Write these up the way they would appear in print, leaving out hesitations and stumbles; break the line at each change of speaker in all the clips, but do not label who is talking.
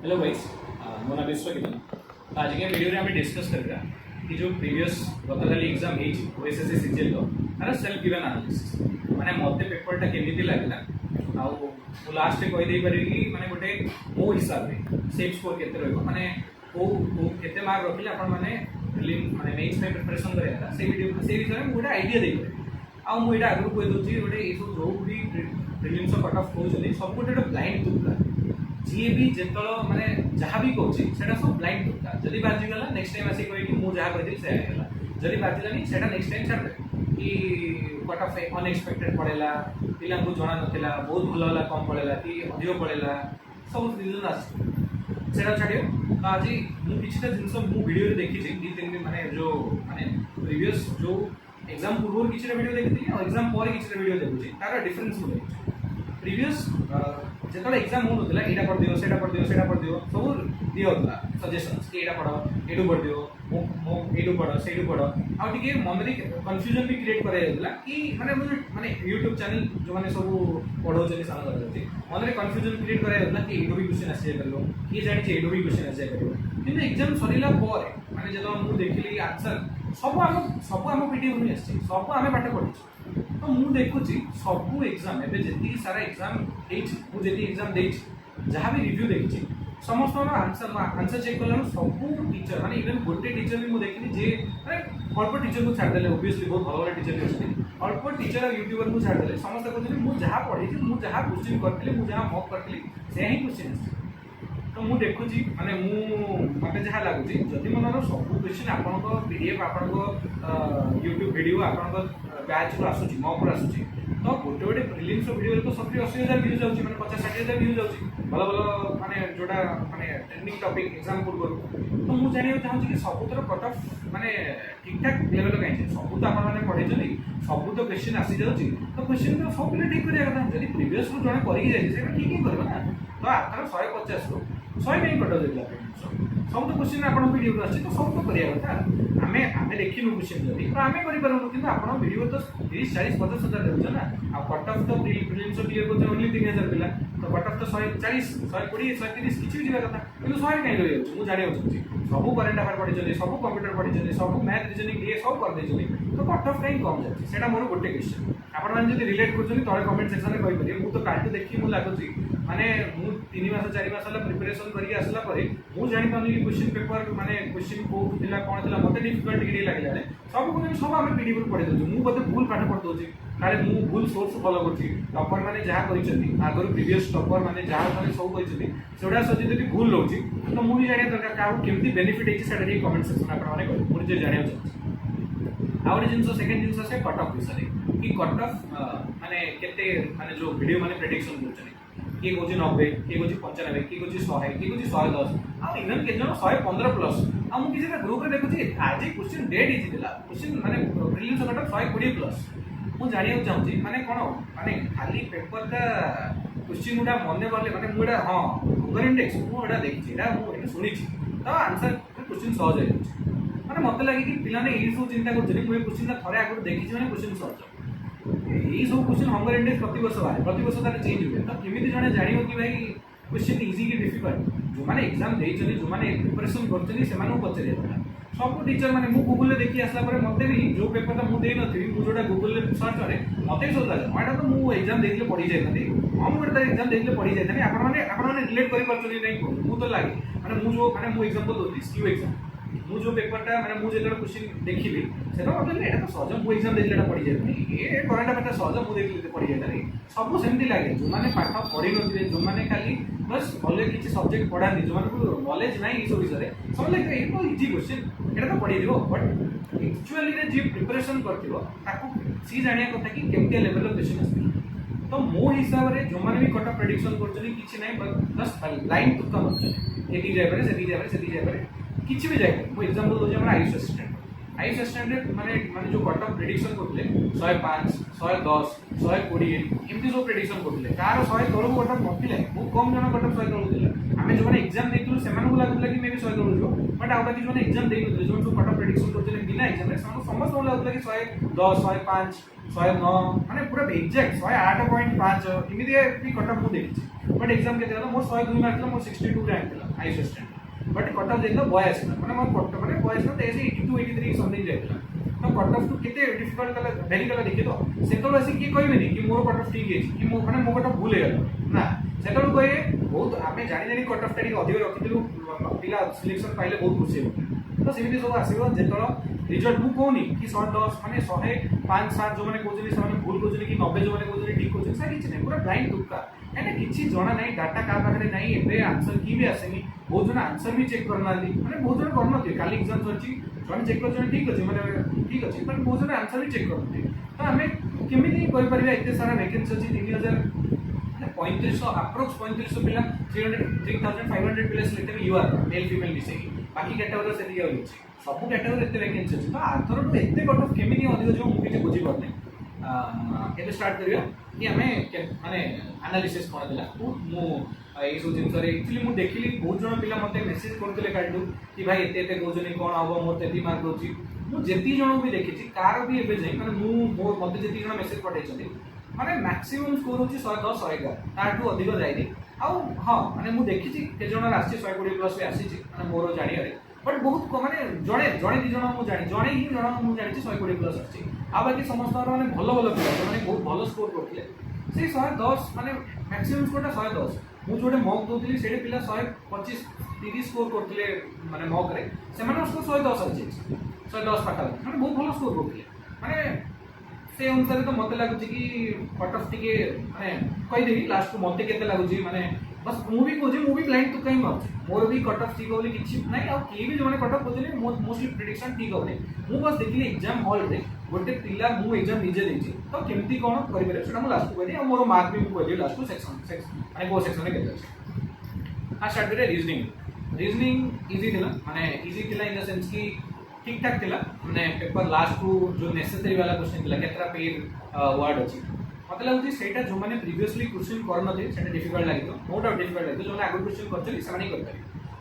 Hello guys, ମୋ ନାଁ ବିଶ୍ୱଜିତ। ଆଜିକା ଭିଡ଼ିଓରେ ଆମେ ଡିସ୍କସ୍ କରିବା कि जो प्रीवियस गतकाली एग्जाम ହେଇଛି ଓଏସଏସସି ସିଜିଏଲ୍ ତାର ସେଲ୍ଫ गिवन एनालिसिस ମାନେ ମୋତେ ପେପରଟା କେମିତି ଲାଗିଲା ଆଉ ମୁଁ ଲାଷ୍ଟରେ କହିଦେଇ ପାରିବି କି ମାନେ ଗୋଟେ ମୋ ହିସାବରେ ସେଟ୍ ସ୍କୋର କେତେ ରହିବ ମାନେ କୋଉ କେତେ ମାର୍କ ରଖିଲେ ଆପଣ ମାନେ ମାନେ ମେନ୍ସ ପାଇଁ ପ୍ରିପାରେସନ୍ କରିବା କଥା ସେଇ ବିଷୟରେ ମୁଁ ଗୋଟେ ଆଇଡ଼ିଆ ଦେଇପାରିବି। ଆଉ ମୁଁ ଏଇଟା ଆଗରୁ କହିଦେଉଛି ଗୋଟେ ଏଇସବୁ ଯେଉଁ ବି ପ୍ରିଲିମ୍ସ କଟ୍ ଅଫ୍ କହୁଛନ୍ତି ସବୁ ଗୋଟେ ବ୍ଲାଇଣ୍ଡ ତୁକା जी भी जेतल माने जहाँ भी कहूँ सेटा सब ब्लाइंड तुका जदि बाजिगला नेक्स्ट टाइम आसिक कहि मु जहाँ कहि से आइला जदि बाजिलानी सेटा नेक्स्ट टाइम छाड़ दे कि कट ऑफ अनएक्सपेक्टेड पड़ेला पिला को जणा नथिला बहुत भल होला कम पड़ेला कि अधिक पड़ेला सब रीजन आस सेटा छाडियो तो आज मु किछटा जिंस मु वीडियो रे देखि दी तीन दिन माने जो माने प्रीवियस जो एग्जाम पूर्व किछटा वीडियो देखि और एग्जाम पर किछटा वीडियो देखुची तार डिफरेंस मु देखि प्रीवियस जो एग्जाम हो ना यहाँ पढ़ दियो सेटा पढ़ दियो सेटा पढ़ दियो सब दिया सजेशंस कि यहाँ पढ़ ये पढ़ दियो ये पढ़ से पढ़ आ मन में कन्फ्यूजन भी क्रिएट कराइला कि माने माने यूट्यूब चैनल जो मैंने सब पढ़ाऊँ साल मन में कन्फ्यूजन क्रिएट कराइला कि ये भी क्वेश्चन आसी जाए किए जानी ये भी क्वेश्चन आसी जाए कि एग्जाम सरला माने जो मुझे देखिली आंसर सब आम पीडीएफ में आसी सब आम पाठ पढ़ी तो मुझे देखुची सबू एग्जाम एवं जी सारा एग्जाम मुझे एग्जाम जहाँ भी रिव्यू देखी समस्त आंसर चेक कला सबू टीचर माने इवन गोटे टीचर भी मुझे देखी जे अल्प टीचर को छाड़देले ओबियसली बहुत भल भल टीचर भी अच्छे अल्प टीचर यूट्यूबर को छाड़देले समस्त कहते मुझे जहाँ पढ़ी मुझे जहाँ क्वेश्चन करी मुझे जहाँ मक करी से ही क्वेश्चन तो मुझे देखुची माने मत जहाँ लगुच जदि मन सब क्वेश्चन आपण पीडीएफ आपण यूट्यूब वीडियो आपण बैच रू आसूँ मक रू आसूँ तो गोटे गोटे प्रिलिम्स वीडियो तो 70-80 व्यूज जाऊँगी मैंने 50-60 व्यूज जाऊँगी भल भल माने जोटा माने ट्रेंडिंग टॉपिक एग्जाम पूर्व तो मुझे जाना चाहूँगी कि सबुतर कट ऑफ माने ठीक ठाक लेवल कहीं सब तो आप पढ़े सब तो क्वेश्चन आसी जाऊँगी तो क्वेश्चन तो सब पिला ठीक करा कथा जब प्रीवियस रू जड़े कर ठीक ही कर ना तो आर 150 रू 100 नहीं कट देला सब तो क्वेश्चन आप वीडियो आस तो सब तो करा कथा आम आम देखिनु क्वेश्चन जब तो आम करूँ कि आप वीडियो तो 30-40-50 हजार देते ना आ कट ऑफ तो प्रिलिम्स क्लियर करते ओनली 3000 पिला तो कट ऑफ तो 140 120 130 किसी भी जावा कथा कि 100 कहीं रही जाऊँ मुझे जाना चाहूँगी सब करेन्ट अफेयर पढ़ी सब कंप्यूटर पढ़ी सब मैथ रिजनिंग ये सब करदे तो कट ऑफ कहीं कम जाए मोर गोटे क्वेश्चन आपण रिलेट कर तले कमेंट सेक्शन में कहीपर मुझे तो काल देखी मुझे लगुच माने मु 3 मास 4 मास प्रिपरेशन करके आसला मुझे जानी कि क्वेश्चन पेपर माने क्वेश्चन को कौन था मत डिफिकल्ट टिके लगे सब को सब आम पीडीएफ पढ़ी दूँ मुझे भूल पाठ पढ़ी दूसरी काले मुझे भूल सोर्स फॉलो कर टॉपर मैंने जहाँ कर आगर प्रीवियस टॉपर मैंने जहाँ सब सेगुड़ा सजी जब भूल रोचे तो मुझे जाना दरकार क्या केमती बेनिफिट है कमेंट सेक्शन आपने मुझे जाना चाहिए आउ जिन सेकेंड जिन से कट ऑफ विषय कि कट ऑफ माने केते माने जो वीडियो माने प्रेडिक्शन करछन किए कहूँ 90 किए कहूँ 95 किए कहूँ 100 किए कहूँ 110 आ इवन के 115 प्लस आ मुझे किसी ग्रुप में देखुची आज क्वेश्चन डेट इजी था क्वेश्चन माने प्रीलिम्स कट ऑफ 120 प्लस मुझे जाना चाहूँगी माने कौन माने खाली पेपर का क्वेश्चन गुड़ा मन पड़े माने मुझे हाँ गूगल इंडेक्स मुझे देखी मुझे शुणी तो आंसर क्वेश्चन सहज है माने मत लगे कि पिलाने ये सब चिंता कर क्वेश्चन थे आगे देखी मैंने क्वेश्चन सहज यही सब क्वेश्चन हंगर इंडेक्स प्रतिवर्ष बाहर प्रतिवर्ष तार चेंज हुए तो केमी जड़े जान कि भाई क्वेश्चन इजी कि डिफिकल्ट जो मैंने एग्जाम देते जो मैंने प्रिपरेशन कर पचारे सब टीचर मैंने मुझे गूगल देखी आसला मत भी जो पेपर तो मुझे नी मुझे गूगल सर्च करे मत भी सब लगे मैं तो मुझे एग्जाम देखे पढ़ी जाती हाँ मुझे एग्जाम देखे पढ़ी जाती आपने रिलेट कर मुझे लगे मैंने मुझे एग्जाम्पल दूसरी स्क्यू एग्जाम मुझे जो पेपरटा मैंने मुझे जो क्वेश्चन देखी से मतलब तो सहज मुझे एग्जाम देखिए पढ़ी जाए ये करंट अफेयर सहज मुझे देखिए पढ़ी जाए सब सेमती लगे जो मैंने पाठ पढ़ी नी जो मैंने खाली बस भले किसी सब्जेक्ट पढ़ाती जो नॉलेज ना ये सब विषय सब लगे ये तो इजी क्वेश्चन यहाँ तो पढ़ी बट एक्चुअली जी प्रिपरेशन कर सी जाना कथा कि केमती लेवल क्वेश्चन आस तो मो हिसाब से जो मैंने भी कट ऑफ प्रेडिक्शन कर बस लाइन तुक्का मार्च ये जाए किसी भी जाए मुझे एग्जाम्पल दूसरी हमारे आयुष असिस्टेंट माने माने जो कट ऑफ प्रेडिक्शन करते 105 110 120 एमती सब प्रेडिक्शन करते कार 100 तौर कट ऑफ नथिले बहुत कम जन कट ऑफ 100 तौर आम जो मैंने एग्जाम देखूँ से लाଗୁଥିଲା कि मे भी 100 करोड़ बट आउ बाकी जो एग्जाम दे नथले जो कट ऑफ प्रेडिक्शन करते बिना एग्जाम रे समस्त लाଗୁଥିଲା कि 110 105 109 माने पूरा एग्जैक्ट 108.5 इमिति भी कट ऑफ मु देखि बट एग्जाम के देला मोर 102 मार्क था मोर 62 रैंक था high standard but cut off देखला 82 माने मोर कट माने 82 ते 82 83 समथिंग जायला तो कट ऑफ टू केते डिफिकल्ट कला भेरी कला देखि तो सेतल आसी की कहबेनी कि मोर कट ऑफ ठीक है कि मो माने मो कट ऑफ भूल गेल ना सेतल कहे बहुत आमे जानि जानि कट ऑफ टाडी अधिक रखिदिलु पिला सिलेक्शन पाइले बहुत खुशी हो तो सेमिति सब आसीबो जेतल रिजल्ट मु कोनी कि 110 माने 105 7 जो माने कोजनी से माने भूल कोजनी कि 90 जो माने कोजनी ठीक कोजनी सा किछि नै पूरा ब्लाइंड तुक्का एने किछि जणा नै डाटा का पाखरे नै एबे आंसर की भी आसेनी बहुत जण आंसर भी चेक करना दी माने बहुत जण करना दी काली एग्जाम सच्ची जण चेक कर जण ठीक अछि माने ठीक अछि बट बहुत जण आंसर भी चेक करते तो हमें केमिति कोइ परिबा एते सारा वैकेंसी अछि 3500 अप्रोक्स 3500 पिला 3500 पिला select you are male female मिसे बाकी कैटेगरी से दिया होछि सब कैटेगरी एते वैकेंसी अछि तो आथर तो एते कट ऑफ केमिति अधिक जो मु किछि बुझी परने केबे स्टार्ट करियो कि हमें माने एनालिसिस कोन दिला मु ए सब जिन सर एक्चुअली मु देखिली बहुत जण पिला मते मेसेज करतले काटू कि भाई एते एते गोजनी कोन हबो मोर तेती मार्क होछि मु जेती जण भी देखिछि कार भी एबे जाई माने मु मते जेती जण मेसेज पठाइछथि माने मैक्सिमम स्कोर होछि 110 111 ताठू अधिक जाईनी आउ हां माने मु देखिछि के जण राष्ट्रीय 120 प्लस भी आसीछि माने मोर जानियारे बट बहुत माने जणे जणे दी जण मु जानि जणे ही जण मु जानि 120 प्लस आछि आ बाकी समस्त माने भलो भलो पिला माने बहुत भलो स्कोर करथिले से 110 माने मैक्सिमम स्कोर 110 मु जोडे मॉक दोतिली सेडे पिला 125 30 स्कोर करथिले माने मॉक रे से माने स्कोर 110 अछि 110 पाटा माने बहुत भलो स्कोर करथिले माने से अनुसार तो मते लागुची कि कट ऑफ टिके माने कहि देबी लास्ट को मते केते लागुची माने बस मु भी कोजे मु भी ब्लाइंड तो कहीं मारछ मोर भी कट ऑफ ठीक होली किछि नै आ के भी जो माने कट ऑफ कोजले मोस्टली प्रेडिक्शन ठीक होले मु बस देखली एग्जाम हॉल रे गोटे पिला मु एग्जाम निजे देछि तो केमती कोन करि पारे सेटा मु लास्ट को कहली आ मोर मार्क भी मु कहली लास्ट को सेक्शन माने को सेक्शन रे केते अछि आ स्टार्ट करे रीजनिंग इजी थिला माने इजी थिला इन द सेंस कि ठीक ठाक थिला माने पेपर लास्ट को जो नेसेसरी वाला क्वेश्चन थिला केतरा पेयर वर्ड अछि मते लागुची सेटा जो माने प्रीवियसली क्वेश्चन करन दे सेटा डिफिकल्ट लागितो नो डाउट डिफिकल्ट लागितो जो आगु क्वेश्चन करछली सामानी करतै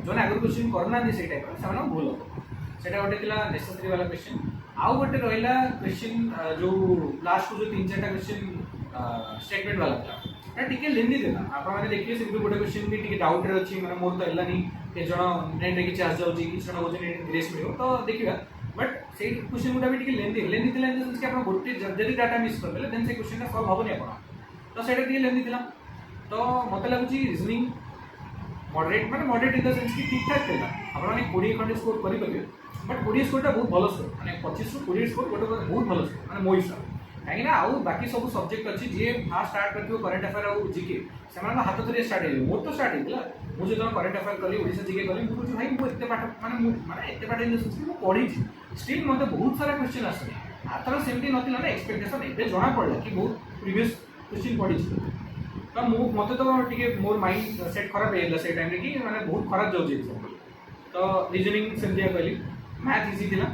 जो आगु क्वेश्चन करना दे सेटा पर सामानो भूल हो सेटा गोटे थिला नेसेसरी वाला क्वेश्चन आउ गोटे रहिला क्वेश्चन जो लास्ट को जो 3-4टा क्वेश्चन स्टेटमेंट वाला था ना टिके लेंदी देना आपण माने देखिए से गोटे क्वेश्चन भी टिके डाउट रे अछि माने मोर तो एलानी के जण नेट रे कि चार्ज जाउची कि जण होजे ग्रेस मिलो तो देखिबा बट से क्वेश्चन गुडा भी टिके लेंदी थिला इन द सेंस कि आपण गोटे जदी डाटा मिस कर देले देन से क्वेश्चन का सॉल्व होबनी आपण तो सेटा टिके लेंदी थिला तो मते लागुची reasoning moderate in the sense कि ठीक ठाक थिला आपण माने 20 खंडे स्कोर करि परिबे बट 20 स्कोर टा बहुत भलो स्कोर माने 25 रु 20 स्कोर गोटे बहुत भलो स्कोर माने मोइ हिसाब काहे ना आउ बाकी सब सब्जेक्ट अछि जे फास्ट स्टार्ट करथियो करंट अफेयर आउ जीके सेमान हाथ धरि स्टार्ट हे मोर तो स्टार्ट हेला मु जे करंट अफेयर कली ओडिसा जीके कली मु कुछ भाई मु एते पाठ माने एते पाठ इन सेंस मु पढी छी स्टिल मते बहुत सारा क्वेश्चन आसे आतर सेमती नथिला ना एक्सपेक्टेशन एबे जणा पड़ला कि बहुत प्रीवियस क्वेश्चन पढी छी तो मु मते तो टिके मोर माइंड सेट खराब हेला से टाइम रे कि माने बहुत खराब जाउ छी तो रीजनिंग सेमतिया कहली मैथ इजी थिला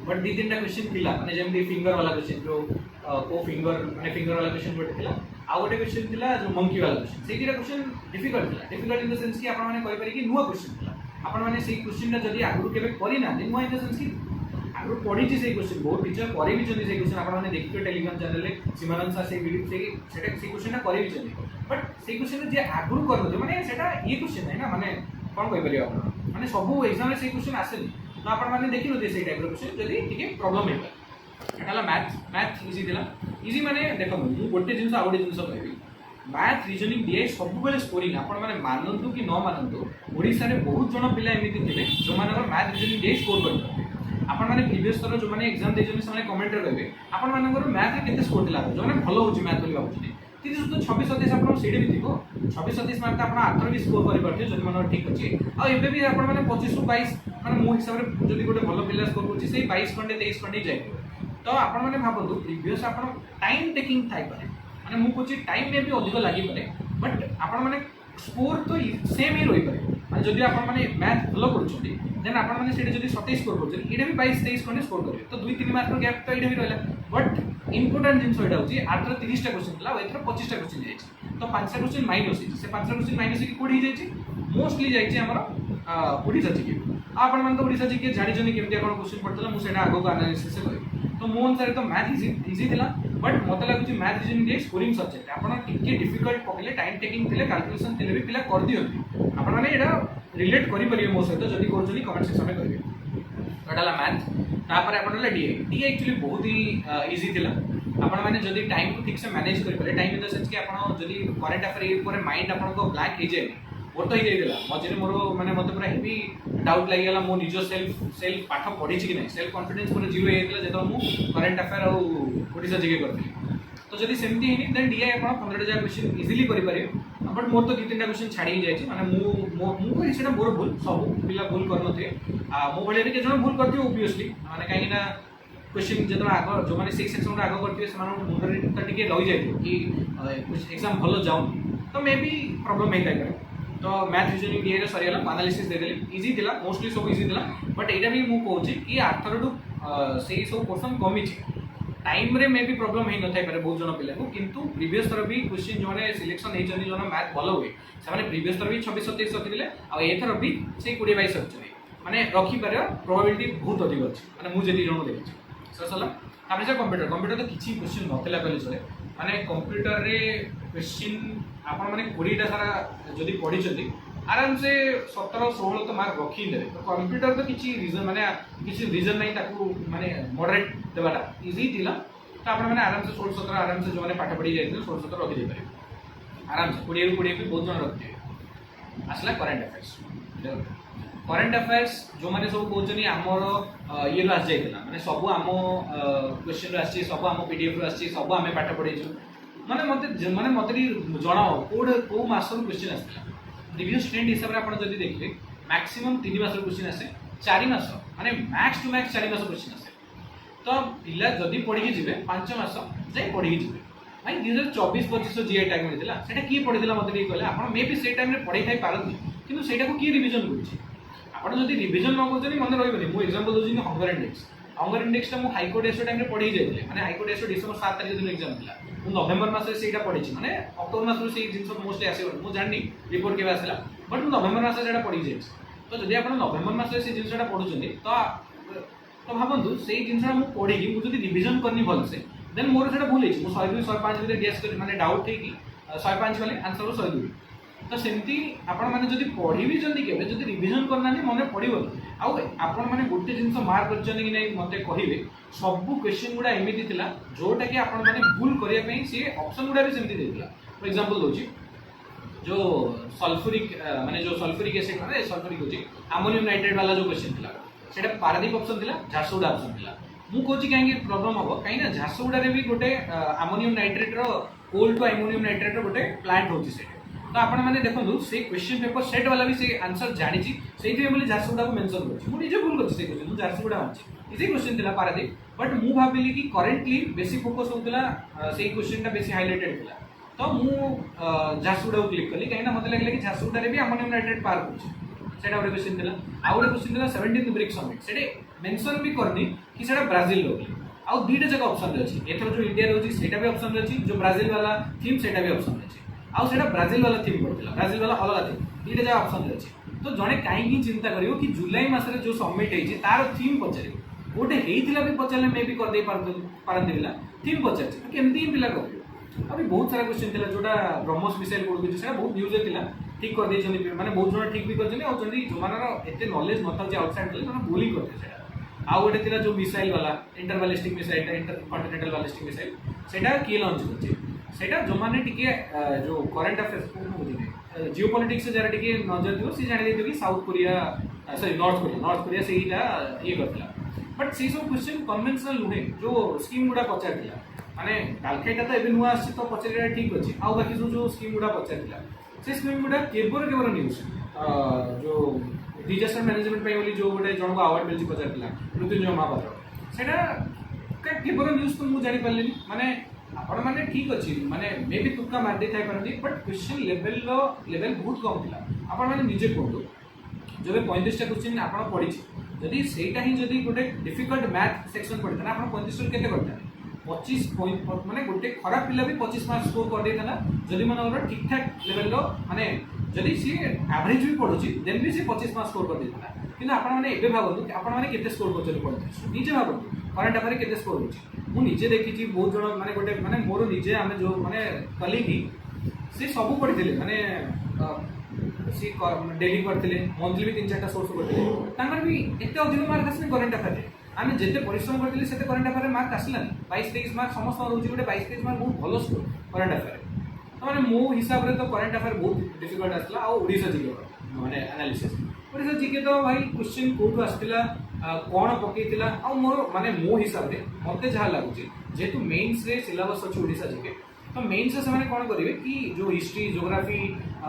बट दी तीन क्वेश्चन थिला माने जेमती फिंगर वाला क्वेश्चन जो को फिंगर माने फिंगर वाला क्वेश्चन गोटे थिला आ गोटे क्वेश्चन थिला जो मंकी वाला क्वेश्चन से तीन question difficult in the sense कि आपण माने कहि पारे कि नुवा क्वेश्चन थिला आपण माने से क्वेश्चन जदी आगु केबे करि ना नुवा इन द सेंस कि आगु पढी छी से क्वेश्चन बहुत टीचर करि भी चंदी से क्वेश्चन आपण माने देखियो टेलीग्राम चैनल रे सिमानंद सा से वीडियो से सेटा से क्वेश्चन करि भी चंदी बट से क्वेश्चन जे आगु करनो माने सेटा ये क्वेश्चन है ना माने कोन कहि परियो आपण माने सब एग्जाम रे से क्वेश्चन आसेनी तो आपण माने देखिनो दे से टाइप रो क्वेश्चन जदी टिके प्रॉब्लम हेबा एटाला मैथ इजी दिला इजी माने देखो मु गोटे जिंस आ गोटे जिंस कहबी मैथ रीजनिंग दिए सब बेले स्कोरिंग आपण माने मानंतु कि न मानंतु ओडिसा रे बहुत जण पिला एमिति थिले जो माने मैथ रीजनिंग दिए स्कोर करते आपण माने प्रीवियस थरो जो माने एग्जाम दे जने माने कमेंट रे कहबे आपण मानकर मैथ रे केते स्कोर दिला जो माने भलो होची मैथ बोली बाबू 30 तो 26 27 आपण सेडी भी थिबो 26 27 मार्क आपण आथर भी स्कोर करि परथि जदि मन ठीक अछि आ एबे भी आपण माने 25 रु 22 माने मो हिसाब रे जदि गोटे भलो पिला स्कोर करछि सेही 22 खंडे 23 खंडे जाय तो आपण माने भाबंतु प्रीवियस आपण टाइम टेकिंग थाइ पारे माने मु कुछि टाइम में भी अधिक लागि पारे बट आपण माने स्कोर तो सेम ही रही पारे माने जदि आपण माने मैथ भलो करछथि देन आपण माने सेडी जदि 27 स्कोर करछथि एडा भी 22 23 खंडे स्कोर करिवे तो 2 3 मार्क गैप तो एडा भी रहला बट इंपोर्टेंट जिंस एडा होची आटर 30 टा क्वेश्चन थला एथर 25 टा क्वेश्चन जायछि तो 5 टा क्वेश्चन माइनस होची से 5 टा क्वेश्चन माइनस की कोड ही जायछि मोस्टली जायछि हमर ओडिशा जीके आपण मान तो ओडिशा जीके जानि जनि केमति कोन क्वेश्चन पड़तला मु सेटा आगो को एनालिसिस से करी तो मो अनुसार तो मैथ इजी थिला बट मते लागुची मैथ रीजनिंग दे स्कोरिंग सब्जेक्ट आपण टिके डिफिकल्ट पकले टाइम टेकिंग थिले कैलकुलेशन थिले भी पिला कर दियंती आपण माने एटा रिलेट करि परिबे मो सहित जदि करजली कमेंट सेक्शन में करिवे एटाला मैथ तापर आपण ला डीए एक्चुअली बहुत ही इजी थिला आपण माने जदि टाइम को ठीक से मैनेज करि पले टाइम इन द सेंस कि आपण जदि करंट अफेयर ऊपर माइंड आपण को ब्लैंक हो जाए मोर तो ही देला मझे मोर माने मते पूरा हेवी डाउट लागि गेला मो निजो सेल्फ पाठ पढी छि कि नै सेल्फ कॉन्फिडेंस पूरा जीरो हेतला जेतो मु करंट अफेयर और ओडिसा जीके करथि तो जदि सेमती हेनी देन डीआई आपण 15000 क्वेश्चन इजीली करि परियो बट मोर तो 2-3टा क्वेश्चन छाडी जाय छि माने मु को सेटा मोर भूल सब पिला भूल करनथे मो भले के जण भूल करथि ऑब्वियसली माने काहे ना क्वेश्चन जेतो आगो जो माने 6 सेक्शन रा आगो करथि समान मुंडरे त टिके लई जाय कि कुछ एग्जाम भलो जाउ तो मे बी प्रॉब्लम हेता करे तो मैथ रीजनिंग डीए रे सरियाला एनालिसिस दे देली इजी थिला मोस्टली सब इजी थिला बट एटा भी मु कहू छी कि आर्थरडू सेही सब क्वेश्चन कमी छी टाइम रे मे भी प्रॉब्लम हे न थाई पारे बहुत जन पिला को किंतु प्रीवियस थर भी क्वेश्चन जोने सिलेक्शन हे जनी जोना मैथ भलो हुए से माने प्रीवियस थर भी 26 27 रखिले आ एथर भी से 20 22 रखछे माने रखि पारे प्रोबेबिलिटी बहुत अधिक अछि माने मु जेती जण देखि ससला तापर से कंप्यूटर तो किछि क्वेश्चन नथिला कहले चले माने कंप्यूटर रे क्वेश्चन आपण माने 20 टा सारा जदी पढी चली आराम से 17 16 तो मार्क रखी ले तो कंप्यूटर तो किछि रीजन माने किछि रीजन नहीं ताकू माने मॉडरेट देबाटा इजी थिला तो आपण माने आराम से 16 17 आराम से जो माने पाठ पढी जायते 16 17 रखि दे पारे आराम से 20 ରୁ 20 भी बहुत जन रखते असला करंट अफेयर्स करंट अफेयर्स जो माने सब कहउछनी हमर ये रो आस जायतिला माने सब हम क्वेश्चन रो आसी सब हम पीडीएफ रो आसी सब हम पाठ पढिछु माने मते जणाओ को मास रो क्वेश्चन आस्तिला प्रीवियस ट्रेंड हिसाब रे आपण जदी देखले मैक्सिमम 3 मास रो क्वेश्चन आसे 4 मास माने मैक्स टू मैक्स 4 मास क्वेश्चन आसे तो पिला जदी पढी के जिवे 5 मास जाय पढी के जिवे भाई 2024-25 जीआई टैग मिलथिला सेटा की पढिदिला मते नै कहले आपण मे बी से टाइम रे पढी थाई पारथि किंतु सेटा को की रिवीजन करूछि आपण जदी रिवीजन न करजनी मन रहइबनी मु एग्जांपल दोजिनी हंगर इंडेक्स मु हाई कोर्ट एसो टाइम रे पढी जायतिले माने हाई कोर्ट एसो डिसेंबर 7 तारिख दिन एग्जाम थिला मु नवंबर मास रे सेटा पढिछि माने अक्टोबर मास रे से जिंस मोस्टली आसे मु जाननी रिपोर्ट केबे आसला बट मु नवंबर मास रे सेटा पढी जायछि तो जदी आपण नवंबर मास रे से जिंसटा पढुछनी तो भाबंतु सेही जिंसटा मु पढी कि मु जदी रिवीजन करनी भल से देन मोर सेटा भूल हेछि मु 102 105 भितर गेस कर माने डाउट थे कि 105 वाले आंसर 102 तो सेमती आपण माने जदी पढी भी जंदी केबे जदी रिवीजन करना नहीं मने पडिबो आउ आपण माने गोटे जिंस मार्क करछनी कि नै मते कहिबे सब क्वेश्चन गुडा एमिति थिला जोटा कि आपण माने भूल करिया पई से ऑप्शन गुडा भी सेमती देथिला फॉर एग्जांपल दोछि जो सल्फ्यूरिक माने जो सल्फ्यूरिक एसिड माने सल्फ्यूरिक होछि अमोनियम नाइट्रेट वाला जो क्वेश्चन थिला सेटा पारादीप ऑप्शन थिला झारसुगुडा ऑप्शन थिला मु कहछि काहे प्रॉब्लम हबो काहे ना झारसुगुडा रे भी गोटे अमोनियम नाइट्रेट रो कोल टू अमोनियम नाइट्रेट रो गोटे प्लांट होछि सेटा तो आपण माने देखंतु से क्वेश्चन पेपर सेट वाला भी से आंसर जानि छी सेही बोली झारसुगुडा को मेंशन करछि मु निजे भूल करछि से क्वेश्चन मु झारसुगुडा आछि इजी क्वेश्चन थिला पारादीप बट मु भाबिली कि करेंटली बेसी फोकस होतला सेही क्वेश्चन टा बेसी हाइलाइटेड थिला तो मु झारसुगुडा को क्लिक कली काहे ना मते लागले कि झारसुगुडा रे भी अमोनियम नाइट्रेट पार होछि सेटा ओरे क्वेश्चन थिला आ ओरे क्वेश्चन थिला 17th ब्रिक समिट सेटे मेंशन भी करनी कि सेटा ब्राजील रो आ दुईटा जगह ऑप्शन रे अछि एथरो जो इंडिया रे होछि सेटा भी ऑप्शन रे अछि जो ब्राजील वाला थीम सेटा भी ऑप्शन रे अछि आउ सेटा ब्राजील वाला थीम पड़थिला ब्राजील वाला अलग थीम दुईटा जगह ऑप्शन रे अछि तो जणे काहे की चिंता करियो कि जुलाई मास रे जो समिट हेछि तार थीम पचरियो गोटे हेइथिला भी पचरले मे भी कर दे पारदिला थीम पचरछि केमती पिला करियो अभी बहुत सारा क्वेश्चन थिला जोटा ब्रह्मोस मिसाइल कोड कि सेटा बहुत न्यूज थिला ठीक कर दे जनी माने बहुत जण ठीक भी करछनी आ जनी जो मानर एते नॉलेज नथा जे आउटसाइड थिला माने बोली करथे सेटा आ गोटे थिला जो मिसाइल वाला inter ballistic missile inter continental ballistic missile सेटा की लॉन्च करछि सेटा जो माने टिके जो करंट अफेयर्स को बुझिने जियोपॉलिटिक्स से जरा टिके नजर दियो सी जानि देबो कि South Korea sorry North Korea सेहीटा ये करथिला बट सी सब क्वेश्चन कन्वेंशनल नुहे जो स्कीम गुडा पचारथिला माने कालखेटा तो एबे नुआ आछि तो पचरिया ठीक अछि आ बाकी जो स्कीम गुडा पचारथिला से स्कीम गुडा केबर न्यूज जो डिजास्टर मैनेजमेंट पे बोली जो गोटे जन को अवार्ड मिलछि पचारथिला मृत्युंजय महापात्र सेटा केबर न्यूज तो मु जानि पारलेनी माने आपण माने ठीक अछि माने मे भी तुक्का मार दे थाई परंती बट क्वेश्चन लेवल बहुत कम थिला आपण माने निजे कोडो जो 35 टा क्वेश्चन आपण पढिछि जदी सेटा ही जदी गोटे डिफिकल्ट मैथ सेक्शन पढिता ना आपण 35 केते करता 25 पॉइंट माने गोटे खराब पिला भी 25 मार्क्स स्कोर कर देता ना जदि मन ठीक ठाक लेवल रो माने जदि सी एवरेज भी पढुची देन भी सी 25 मार्क्स स्कोर कर देता किंतु आपण माने एबे भाबंतु आपण माने केते स्कोर करछन पॉइंट निजे भाबंतु करंट अफेयर केते स्कोर होची मु निजे देखिची बहुत जण माने गोटे माने मोर निजे आमे जो माने कलीगी से सब पढिथिले माने सी डेली करथिले मंथली भी 3-4टा सोर्स करथिले तांकर भी एते अधिक मार्क आसने करंट अफेयर आमे जेते परिश्रम करथिले सेते करंट अफेयर मार्क आसलानी 22-23 मार्क समस्त रहउची गोटे 22-23 मार्क बहुत भलो स्कोर करंट अफेयर तो माने मो हिसाब रे तो करंट अफेयर बहुत डिफिकल्ट आसला आ ओडिसा जीके माने एनालिसिस ओडिसा जीके तो भाई क्वेश्चन कोड आसतिला कोन पकेइतिला आ मोर माने मो हिसाब रे मते जहा लागुची जेतु मेंस रे सिलेबस अछि ओडिसा जीके तो मेन्स से मैंने कौन करेंगे कि जो हिस्ट्री जोग्राफी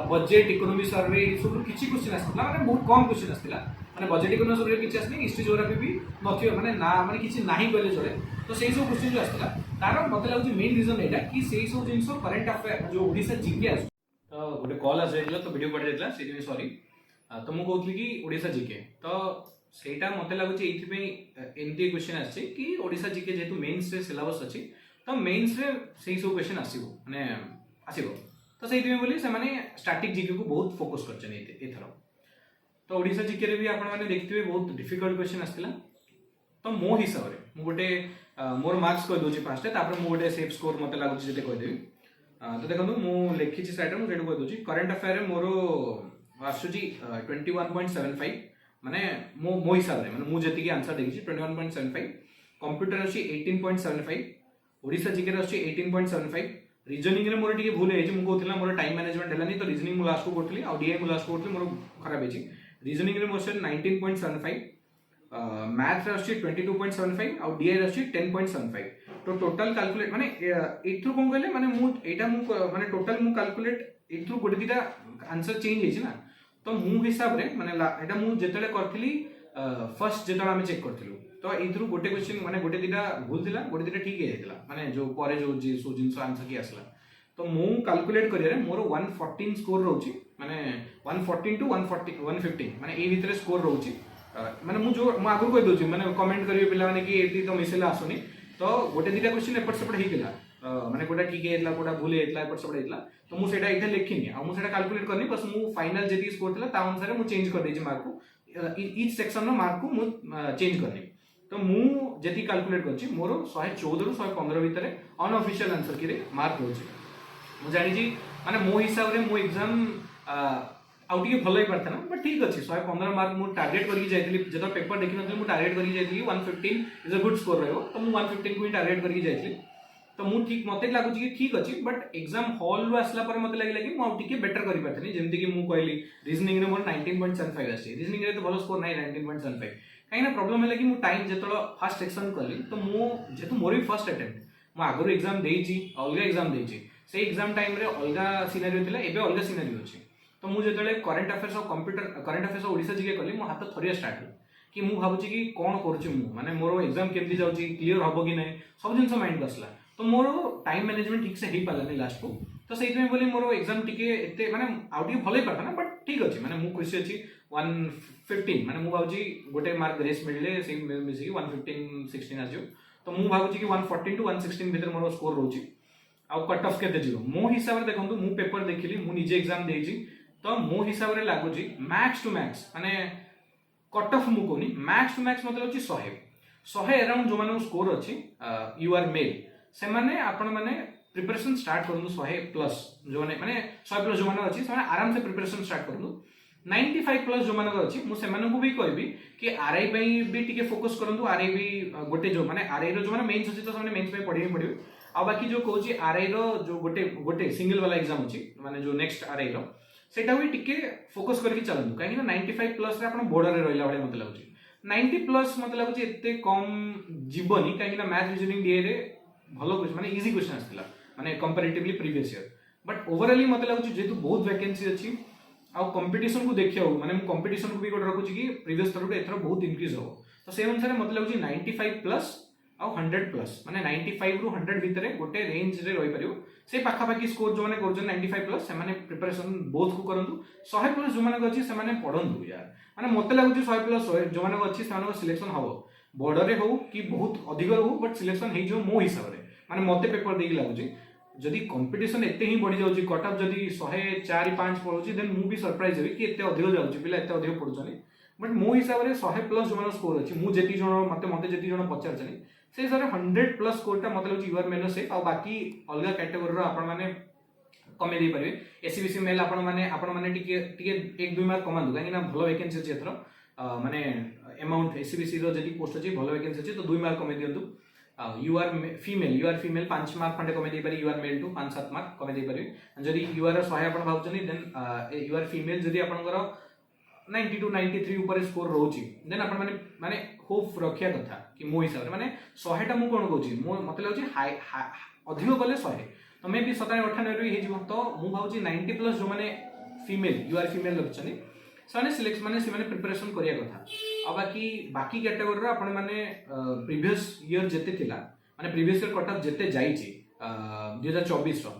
बजेट इकोनॉमी सर्वे सब किसी क्वेश्चन आसला माने बहुत कम क्वेश्चन आसला माने बजेट इकोनॉमी सर्वे किसी आसनी हिस्ट्री जोग्राफी भी नथियो माने ना माने किसी नाही कहले चले तो सेही सब क्वेश्चन जो आसला तार मते लागुची मेन रीजन एटा कि सेही सब जिंस करंट अफेयर जो ओडिसा जीके आस तो गोटे कॉल आस जाइला तो वीडियो पड़ जाइला सेही सॉरी तो मु कहउतली कि ओडिसा जीके तो सेटा मते लागुची एथि पे एनटी क्वेश्चन आछे कि ओडिसा जीके जेतु मेन्स रे सिलेबस अछि तो मेन्स रे सेही सब क्वेश्चन आसीबो माने आसीबो तो सेही दिमे बोली से माने स्टैटिक जीके को बहुत फोकस करछन एथरो तो ओडिसा जीके रे भी आपण माने देखथिबे बहुत डिफिकल्ट क्वेश्चन आस्तिला तो मो हिसाब रे मु गोटे मोर मार्क्स कह दोची फास्ट तापर मु गोटे सेफ स्कोर मते लागुची जेते कह देबी तो देखंतु मु लेखिची साइड मु जेटु कह दोची करंट अफेयर रे मोर आसुची 21.75 माने मो हिसाब रे माने मु जेति की आंसर देखिची 21.75 कंप्यूटर अछि 18.75 ओडिसा जीके रे अछि 18.75 रीजनिंग रे मोर टिके भूल हे जे मु कहथिला मोर टाइम मैनेजमेंट हलानी तो रीजनिंग मु लास्ट को करथली आ डीआई मु लास्ट को करथली मोर खराब हेची रीजनिंग रे मोर 19.75 मैथ रे अछि 22.75 आ डीआई रे अछि 10.75 तो टोटल कैलकुलेट माने इथ्रु कोन कहले माने मु एटा मु माने टोटल मु कैलकुलेट इथ्रु गोटे दिटा आंसर चेंज हेची ना तो मु हिसाब रे माने एटा मु जेतले करथली फर्स्ट जेतले हम चेक करथलु तो इथ्रु गोटे क्वेश्चन माने गोटे दिटा भूल थिला गोटे दिटा ठीक हे जायतिला माने जो परे जो जी सो जिंस आंसर की आसला तो मु कैलकुलेट करिया रे मोर 114 स्कोर रहउची माने 114 टू 140 115 माने ए भीतर स्कोर रहउची माने मु जो मु आगु कहि दोची माने कमेंट करियो पिला माने कि एती तो मिसेला आसुनी तो गोटे दिटा क्वेश्चन एपट सेपट हेतिला माने कोटा ठीक हेतला कोटा भूल हेतला एपट सेपट हेतला तो मु सेटा इथे लेखिनी आ मु सेटा कैलकुलेट करनी बस मु फाइनल जेती स्कोर थिला ता अनुसार मु चेंज कर देजी मार्क को ईच सेक्शन नो मार्क को मु चेंज करनी तो मु जेती कैलकुलेट करछि मोर 114 रु 115 भीतर अनऑफिशियल आंसर की रे मार्क होछि मु जानि जी माने मो हिसाब रे मो एग्जाम आउ टिके भलो ही परथना बट ठीक अछि 115 मार्क मु टारगेट करि जायतिली जेतो पेपर देखि नथि मु टारगेट करि जायतिली 115 इज अ गुड स्कोर रहयो तो मु 115 को ही टारगेट करि जायतिली तो मु ठीक मते लागुछि कि ठीक अछि बट एग्जाम हॉल रु आसला पर मते लागिला कि मु आउ टिके बेटर करि परथनी जेमति कि मु कहली रीजनिंग रे मोर 19.75 आसी रीजनिंग रे तो भलो स्कोर नाही 19.75 काइना प्रॉब्लम है कि मु टाइम जेतलो फर्स्ट सेक्शन कली तो मु जेतु मोर भी फर्स्ट अटेम्प्ट मु आगरो एग्जाम देइची अलगा एग्जाम देइची से एग्जाम टाइम रे अलगा सिनेरियो थिला एबे अलगा सिनेरियो अछि तो मु जेतले करंट अफेयर्स और computer current affairs Odisha GK कली मु हाथ थरिया स्टार्ट हो कि मु भाबुची कि कोन करूची मु माने मोर एग्जाम केमती जाउची क्लियर हबो कि नै सब जिंस माइंड बसला तो मोर टाइम मैनेजमेंट ठीक से हे पालानी लास्ट को तो सेहि में बोली मोर एग्जाम टिके एते माने आउ टिके भलै पड़ता ना बट ठीक अछि माने मु खुशी अछि 115 माने मु भाबुची गोटे मार्क रेस मिलले से मिसी 115 16 आजो तो मु भाबुची कि 114 टू 116 भीतर मोर स्कोर रहउची आ कट ऑफ केते जिवो मो हिसाब रे देखंतु मु पेपर देखिली मु निजे एग्जाम देइची तो मो हिसाब रे लागुची मैक्स टू मैक्स माने कट ऑफ मु कोनी मैक्स टू मैक्स मतलब अछि 100 अराउंड जो माने स्कोर अछि यू आर मेल से माने आपण माने प्रिपरेशन स्टार्ट करनु 100 प्लस जो माने 100 प्लस जो माने अछि से आराम से प्रिपरेशन स्टार्ट करनु 95 प्लस जो माने अछि मु से माने को भी कहबी कि आरआई पई भी टिके फोकस करंतु आरआई भी गोटे जो माने आरआई रो जो माने मेंस अछि तो माने मेंस पे पढी पडिबे आ बाकी जो कहूची आरआई रो जो गोटे सिंगल वाला एग्जाम अछि माने जो नेक्स्ट आरआई रो सेटा भी टिके फोकस करके चलंतु काहे ना 95 प्लस रे आपण बॉर्डर रे रहला वाले मत लागुची 90 प्लस मत लागुची एते कम जीवनी काहे ना मैथ रीजनिंग डीए रे भलो क्वेश्चन माने इजी क्वेश्चन आस्तिला माने कंपैरेटिवली प्रीवियस ईयर बट ओवरऑली मत लागुची जेतु बहुत वैकेंसी अछि आ कंपटीशन को देखियो माने मु कंपटीशन को भी गोट रखुची कि प्रीवियस थर एथर बहुत इंक्रीज हो तो से अनुसार मत लागुची 95 प्लस आ 100 प्लस माने 95 रु 100 भीतर गोटे रेंज रे रहि परियो से पाखा पाखी स्कोर जो माने करजन 95 प्लस से माने प्रिपरेशन बोथ को करंतु 100 प्लस जो माने अछि से माने पढंतु यार माने मते लागुची 100 प्लस जो माने अछि से माने सिलेक्शन हबो बॉर्डर रे हो कि बहुत अधिक हो बट सिलेक्शन हे जो मो हिसाब रे माने मते पेपर देकी लागुची जदि कंपटीशन एते ही बढ़ी जाउची कट ऑफ जदि 104-5 पड़ुची देन मु भी सरप्राइज हेबी कि एते अधिक जाउची पिला एते अधिक पड़ुचनी बट मो हिसाब रे 100 प्लस जो स्कोर अछि मु जेती जण मते जेती जण पचारचनी से हिसाब रे 100 प्लस स्कोर टा मतलब यूआर मेल से आ बाकी अलगा कैटेगरी रो आपण माने कमे दे परिबे एससीबीसी मेल आपण माने टिके 1-2 मार्क कमांदु काहे ना भलो वैकेंसी अछि एथरो माने अमाउंट एससीबीसी रो जेती पोस्ट अछि भलो वैकेंसी अछि तो 2 मार्क कमे दियंतु यूआर फीमेल 5 मार्क खंडे कमे दे पारि यूआर मेल टू 5-7 मार्क कमे दे पारि जदि यूआर 100 आपण भाउचनी देन यूआर फीमेल जदि आपनकर 90 to 93 ऊपर स्कोर रोची देन आपण माने होप रखिया कथा कि मो हिसाब रे माने 100 टा मु कोन कहूची मो मते लागुची हाई अधिक गले 100 तो मे भी 97-98 रे हे जीव तो मु भाउची 90 प्लस जो माने फीमेल यूआर फीमेल लक्षनी साने सिलेक्ट माने से माने प्रिपरेशन करिया कथा आ बाकी कैटेगरी रो आपण माने प्रीवियस ईयर जेते थिला माने प्रीवियस ईयर कट ऑफ जेते जाईची 2024 रो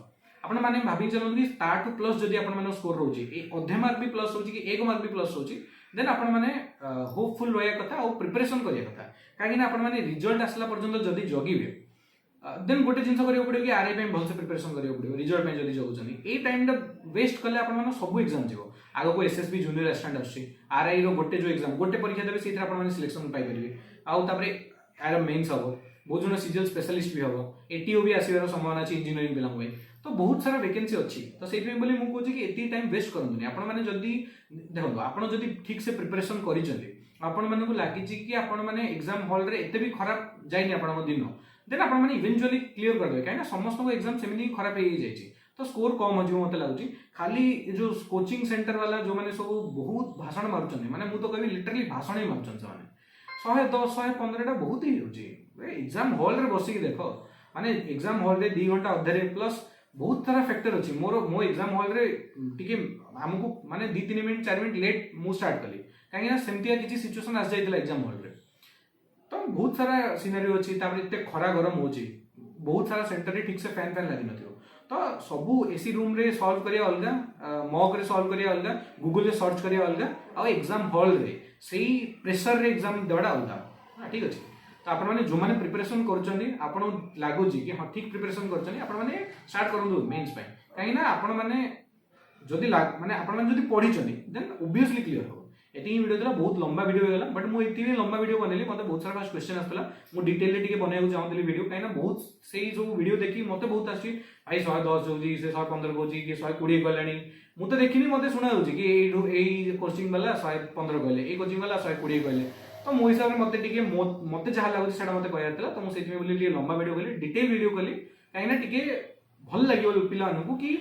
आपण माने भाबी चलंदी स्टार्ट टू प्लस जदि आपण माने स्कोर रोची ए अधे मार्क भी प्लस होची कि 1 मार्क भी प्लस होची देन आपण माने होपफुल रहया कथा और प्रिपरेशन करिया कथा काहे ना आपण माने रिजल्ट आसला पर्यंत जदि जगिबे देन गोटे जिंस करियो पड़ियो कि आरआई पे बहुत से प्रिपरेशन करियो पड़ियो रिजल्ट पे जदि जगुचनी ए टाइम टा वेस्ट करले आपण माने सब एग्जाम जीवो आगो को एसएसबी जूनियर असिस्टेंट आछि आरआई रो गोटे जो एग्जाम गोटे परीक्षा देबे सेथरा आपण माने सिलेक्शन पाई परिबे आउ तापरे आर मेंस हबो बहुत जन सीजल स्पेशलिस्ट भी हबो एटीओ भी आसीबार संभावना अछि इंजीनियरिंग पिला होय तो बहुत सारा वैकेंसी अछि तो सेति में बोली मु कहूची कि एती टाइम वेस्ट करंतुनी आपण माने जदी देखो आपण जदी ठीक से प्रिपरेशन करि चली आपण माने को लागि छि कि आपण माने एग्जाम हॉल रे एते भी खराब जाइनी आपण दिन देन आपण माने इवेंचुअली क्लियर कर देबे काहे ना समस्त को एग्जाम सेमिनी खराब हे जाइछि तो स्कोर कम हो जो मते लागुची खाली जो कोचिंग सेंटर वाला जो माने सब बहुत भाषण मारुचनी माने मु तो कहबी लिटरली भाषण ही मारुचन से माने 110 115 टा बहुत ही होची एग्जाम हॉल रे बसी के देखो माने एग्जाम हॉल रे 2 घंटा अधरे प्लस बहुत सारा फैक्टर अछि मो एग्जाम हॉल रे टिके हमको माने 2-3 मिनिट 4 मिनिट लेट मु स्टार्ट कली काहे ना सेमतिया किछि सिचुएशन आस जाइतला एग्जाम हॉल रे तो बहुत सारा सिनेरियो अछि तापर इते खरा गरम होछि बहुत सारा सेंटर रे ठीक से फैन लागि नथियो तो सबू एसी रूम रे सॉल्व करिया अलगा मॉक रे सॉल्व करिया अलगा गूगल रे सर्च करिया अलगा आ एग्जाम हॉल रे सेही प्रेशर रे एग्जाम देवाडा अलगा ठीक अछि तो आपण माने जो माने प्रिपरेशन करचंदी आपण लागो जी कि हां ठीक प्रिपरेशन करचंदी आपण माने स्टार्ट करंदु मेंस पे काहे ना आपण माने जदी माने आपण माने जदी पढी चंदी देन ऑब्वियसली क्लियर हो एती वीडियो देला बहुत लंबा वीडियो गेला बट मु एती लंबा वीडियो बनेली मते बहुत सारा क्वेश्चन आस्तला मु डिटेल ले टिके बनायको चाहतली वीडियो काहे ना बहुत सेही जो वीडियो देखि मते बहुत आसी भाई 110 होजी से 115 होजी कि 120 गलानी मु तो देखिनी मते सुना होजी कि एई कोचिंग वाला 115 कहले एई कोचिंग वाला 120 कहले तो मो हिसाब रे मते टिके मते जहा लागु सेटा मते कहयातला तो मु सेति में बोली लंबा वीडियो कली डिटेल वीडियो कली काहे ना टिके भल लागियो पिला अनु कि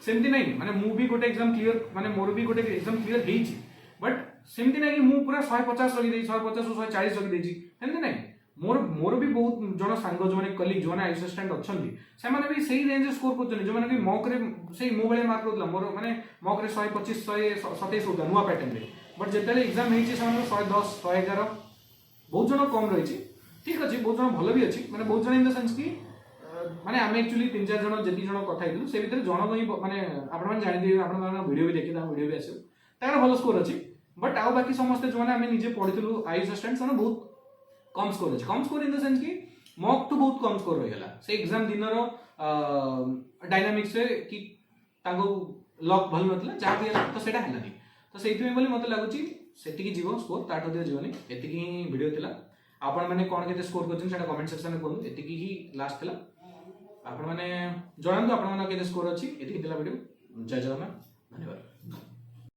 सेमति नै माने मु भी गोटे एग्जाम क्लियर माने मोर भी गोटे एग्जाम क्लियर हेछि बट सेमति नै कि मु पूरा 150 रखि देछि 150 140 रखि देछि सेमति नै मोर भी बहुत जन सांग जो माने कलीग जो माने असिस्टेंट अछंती से माने भी सही रेंज स्कोर करछन जो माने कि मॉक रे सही मो बेले मार्क होतला मोर माने मॉक रे 125 127 होता नुवा पैटर्न रे बट जेतले एग्जाम हेछि से माने 110 111 बहुत जन कम रहिछि ठीक अछि बहुत जन भलो भी अछि माने बहुत जन इन द सेंस कि माने हम एक्चुअली 3-4 जन जेति जन कथा हिलु से भीतर जन कोई माने आपण माने जानि दियो आपण माने वीडियो भी देखि ता वीडियो भी आसे तार भलो स्कोर अछि बट आउ बाकी समस्त जो माने हम निजे पढितलु आई असिस्टेंट सन बहुत कम स्कोर अछि कम स्कोर इन द सेंस कि मॉक टू बहुत कम स्कोर होइला से एग्जाम दिनर डायनामिक्स से कि ताको लक भल नतला जा भी तो सेटा हलानी तो सेति में बोली मते लागुची सेति की जीवो स्कोर ताटो दियो जीवनी एति की वीडियो थिला आपण माने कोन केते स्कोर करछन सेटा कमेंट सेक्शन में कोन एति की ही लास्ट थिला आपण माने जणांतु आपण माने केते स्कोर अछि एति की थिला वीडियो जय जगन्नाथ धन्यवाद।